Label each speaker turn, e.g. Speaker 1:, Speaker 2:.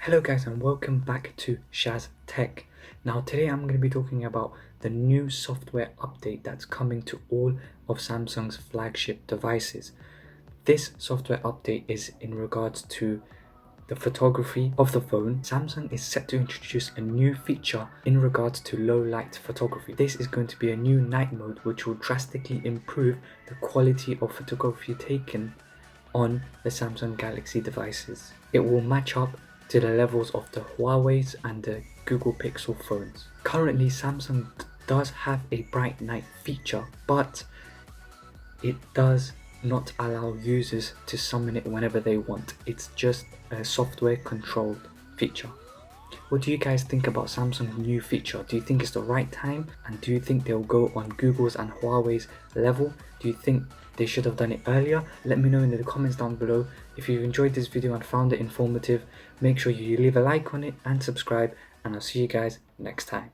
Speaker 1: Hello guys and welcome back to Shaz Tech. Now today I'm going to be talking about the new software update that's coming to all of Samsung's flagship devices. This software update is in regards to the photography of the phone. Samsung is set to introduce a new feature in regards to low light photography. This is going to be a new night mode which will drastically improve the quality of photography taken on the Samsung Galaxy devices. It will match up to the levels of the Huawei's and the Google Pixel phones. Currently, Samsung does have a bright night feature, but it does not allow users to summon it whenever they want. It's just a software controlled feature. What do you guys think about Samsung's new feature? Do you think it's the right time? And do you think they'll go on Google's and Huawei's level? Do you think they should have done it earlier? Let me know in the comments down below. If you've enjoyed this video and found it informative, make sure you leave a like on it and subscribe, and I'll see you guys next time.